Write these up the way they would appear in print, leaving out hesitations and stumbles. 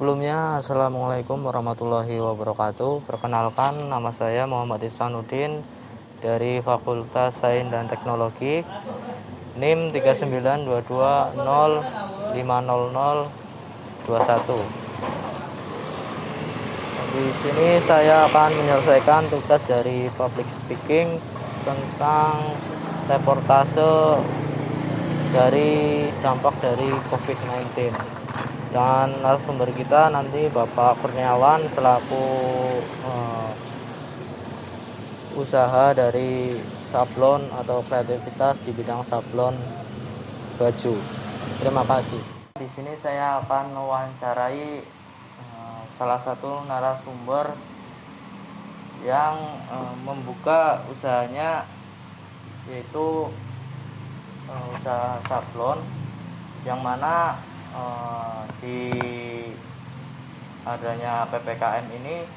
Sebelumnya, Assalamualaikum warahmatullahi wabarakatuh. Perkenalkan, nama saya Muhammad Ihsanuddin dari Fakultas Sains dan Teknologi, NIM 39220500021. Di sini saya akan menyelesaikan tugas dari public speaking tentang reportase dari dampak dari COVID-19. Dan narasumber kita nanti Bapak Kurniawan selaku usaha dari sablon atau kreativitas di bidang sablon baju. Terima kasih. Di sini saya akan mewawancarai salah satu narasumber yang membuka usahanya, yaitu usaha sablon, yang mana di adanya PPKM ini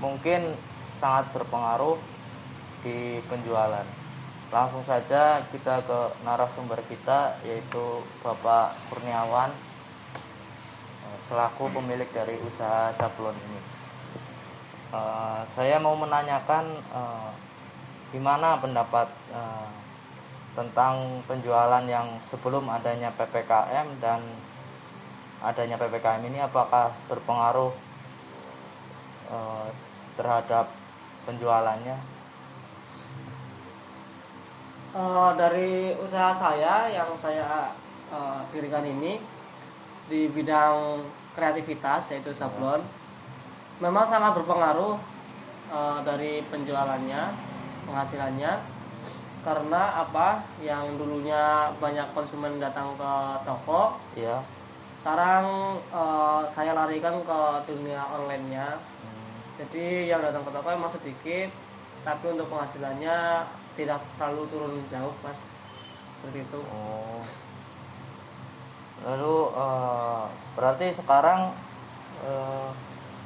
mungkin sangat berpengaruh di penjualan. Langsung saja kita ke narasumber kita, yaitu Bapak Kurniawan selaku pemilik dari usaha sablon ini. Saya mau menanyakan gimana pendapat tentang penjualan yang sebelum adanya PPKM dan adanya PPKM ini, apakah berpengaruh terhadap penjualannya? Dari usaha saya yang saya dirikan ini di bidang kreativitas, yaitu sablon, memang sangat berpengaruh dari penjualannya, penghasilannya. Karena apa? Yang dulunya banyak konsumen datang ke toko, Iya. sekarang saya larikan ke dunia online-nya. Jadi yang datang ke toko memang sedikit, tapi untuk penghasilannya tidak terlalu turun jauh, Mas. Seperti itu. Oh. Lalu berarti sekarang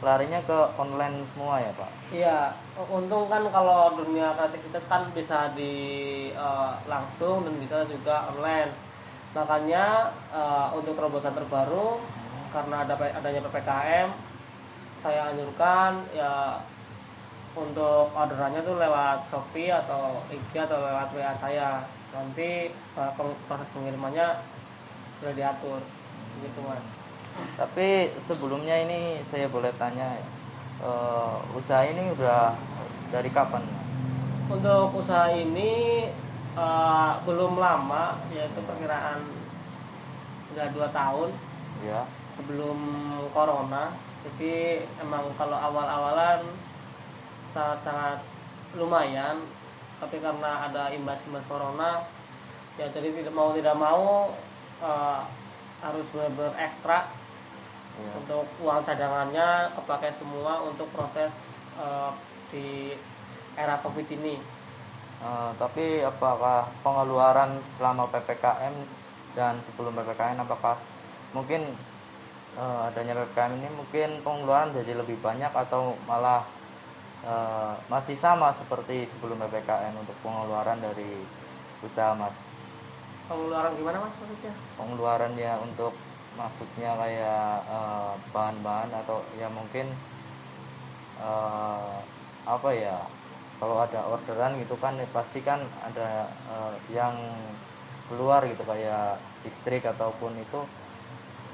larinya ke online semua ya, Pak? Iya, untung kan kalau dunia kreativitas kan bisa di langsung dan bisa juga online. Makanya untuk terobosan terbaru, karena adanya PPKM, saya anjurkan ya untuk orderannya tuh lewat Shopee atau IG atau lewat WA saya. Nanti proses pengirimannya sudah diatur, gitu Mas. Tapi sebelumnya ini saya boleh tanya, usaha ini udah dari kapan? Untuk usaha ini belum lama, yaitu perkiraan udah 2 tahun Ya. sebelum corona. Jadi emang kalau awal-awalan sangat-sangat lumayan, tapi karena ada imbas-imbas corona, ya jadi tidak mau harus benar-benar ekstra. Ya. Untuk uang cadangannya kepakai semua untuk proses di era COVID ini. Tapi apakah pengeluaran selama PPKM dan sebelum PPKM, apakah mungkin adanya PPKM ini mungkin pengeluaran jadi lebih banyak atau malah masih sama seperti sebelum PPKM untuk pengeluaran dari usaha Mas? Pengeluaran gimana Mas maksudnya? Pengeluaran ya, untuk maksudnya kayak bahan-bahan atau ya mungkin apa ya, kalau ada orderan gitu kan pasti kan ada yang keluar gitu, kayak listrik ataupun itu.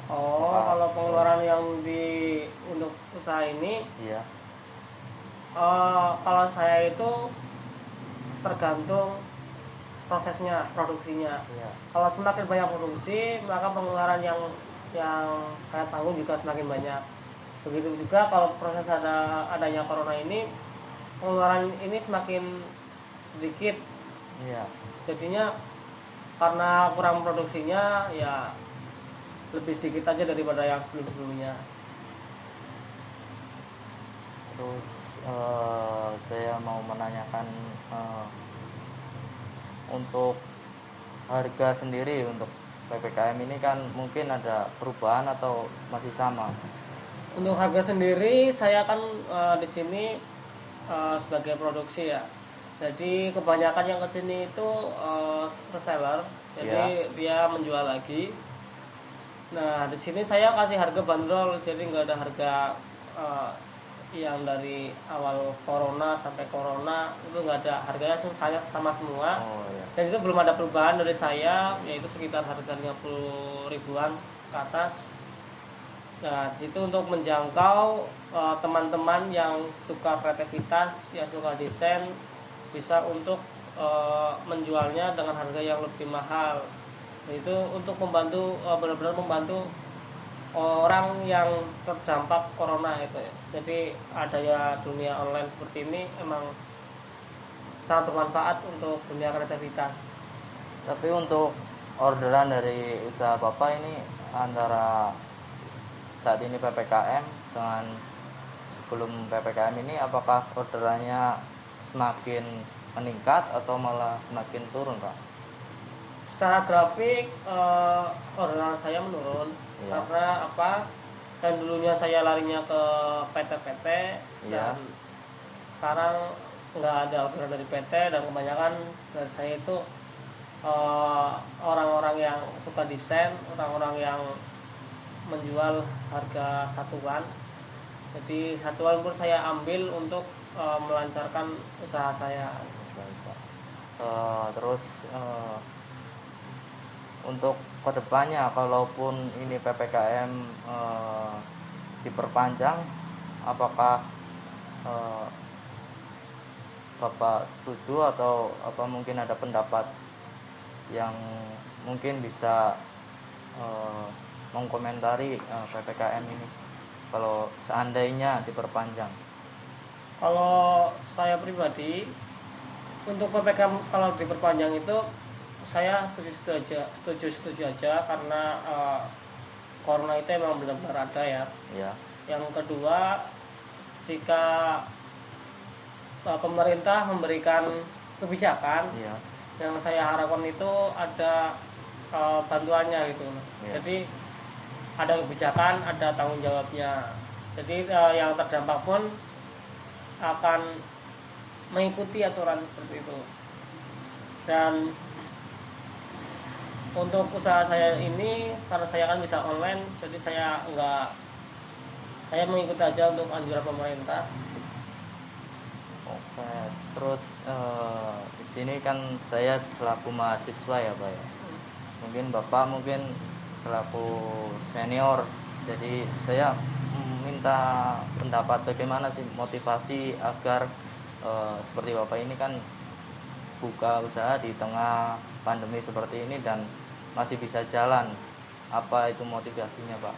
Kalau pengeluaran yang untuk usaha ini, Iya. kalau saya itu tergantung prosesnya, produksinya. Iya. Kalau semakin banyak produksi, maka pengeluaran yang saya tanggung juga semakin banyak. Begitu juga kalau proses adanya corona ini, pengeluaran ini semakin sedikit. Iya. Jadinya karena kurang produksinya, ya lebih sedikit aja daripada yang sebelum-sebelumnya. Terus saya mau menanyakan untuk harga sendiri untuk PPKM ini kan mungkin ada perubahan atau masih sama? Untuk harga sendiri, saya kan di sini sebagai produksi ya. Jadi kebanyakan yang kesini itu reseller, jadi dia menjual lagi. Nah, di sini saya kasih harga bandrol, jadi nggak ada harga eh, yang dari awal corona sampai corona itu nggak ada, harganya saya sama semua. Oh ya. Dan itu belum ada perubahan dari saya, yaitu sekitar harga 50 ribuan ke atas. Nah, di situ untuk menjangkau teman-teman yang suka kreativitas, yang suka desain, bisa untuk menjualnya dengan harga yang lebih mahal. Itu untuk membantu, benar-benar membantu orang yang terdampak corona itu ya. Jadi adanya dunia online seperti ini emang sangat bermanfaat untuk dunia kreativitas. Tapi untuk orderan dari usaha Bapak ini antara saat ini PPKM dengan sebelum PPKM ini, apakah orderannya semakin meningkat atau malah semakin turun, Pak? Secara grafik orderan saya menurun. Iya. Karena apa? Dan dulunya saya larinya ke PT-PT, Iya. dan sekarang nggak ada orderan dari PT, dan kebanyakan dari saya itu orang-orang yang suka desain, orang-orang yang menjual harga satuan. Jadi satuan pun saya ambil untuk melancarkan usaha saya. Baik, Pak. Terus untuk kedepannya, kalaupun ini PPKM diperpanjang, apakah eh, Bapak setuju atau apa mungkin ada pendapat yang mungkin bisa mengkomentari PPKM ini kalau seandainya diperpanjang? Kalau saya pribadi, untuk PPKM kalau diperpanjang itu saya setuju aja karena corona itu emang benar-benar ada ya. Ya. Yang kedua, jika pemerintah memberikan kebijakan, Iya. yang saya harapkan itu ada bantuannya gitu. Iya. Jadi ada kebijakan, ada tanggung jawabnya. Jadi yang terdampak pun akan mengikuti aturan seperti itu. Dan untuk usaha saya ini, karena saya kan bisa online, jadi saya mengikuti aja untuk anjuran pemerintah. Oke. Terus di sini kan saya selaku mahasiswa ya, Pak ya. Mungkin Bapak mungkin selaku senior, jadi saya minta pendapat bagaimana sih motivasi agar seperti Bapak ini kan buka usaha di tengah pandemi seperti ini dan masih bisa jalan. Apa itu motivasinya, Pak?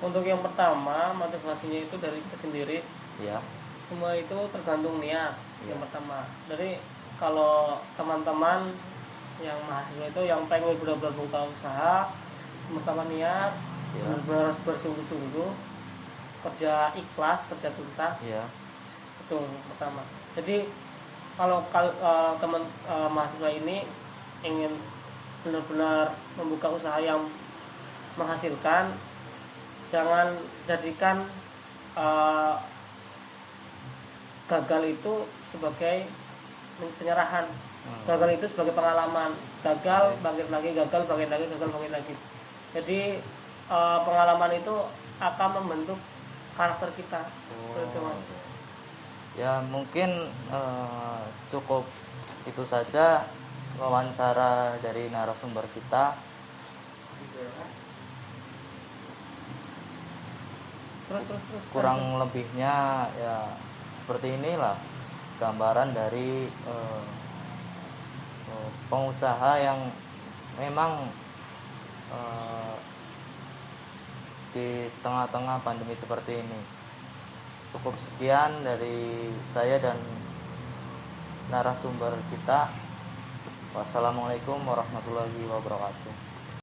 Untuk yang pertama, motivasinya itu dari kita sendiri. Ya. Semua itu tergantung niat. Ya. Yang pertama, dari kalau teman-teman yang mahasiswa itu yang pengen benar-benar buka usaha, pertama niat, Ya. benar-benar harus bersungguh-sungguh, kerja ikhlas, kerja tuntas. Ya. Itu yang pertama. Jadi kalau teman mahasiswa ini ingin benar-benar membuka usaha yang menghasilkan, jangan jadikan gagal itu sebagai penyerahan. Gagal itu sebagai pengalaman. Gagal bangkit lagi, gagal bangkit lagi, gagal bangkit lagi. Jadi pengalaman itu akan membentuk karakter kita. Itu, Mas. Ya mungkin cukup itu saja wawancara dari narasumber kita. Terus. Kurang lebihnya ya seperti inilah gambaran dari pengusaha yang memang di tengah-tengah pandemi seperti ini. Cukup sekian dari saya dan narasumber kita. Wassalamualaikum warahmatullahi wabarakatuh.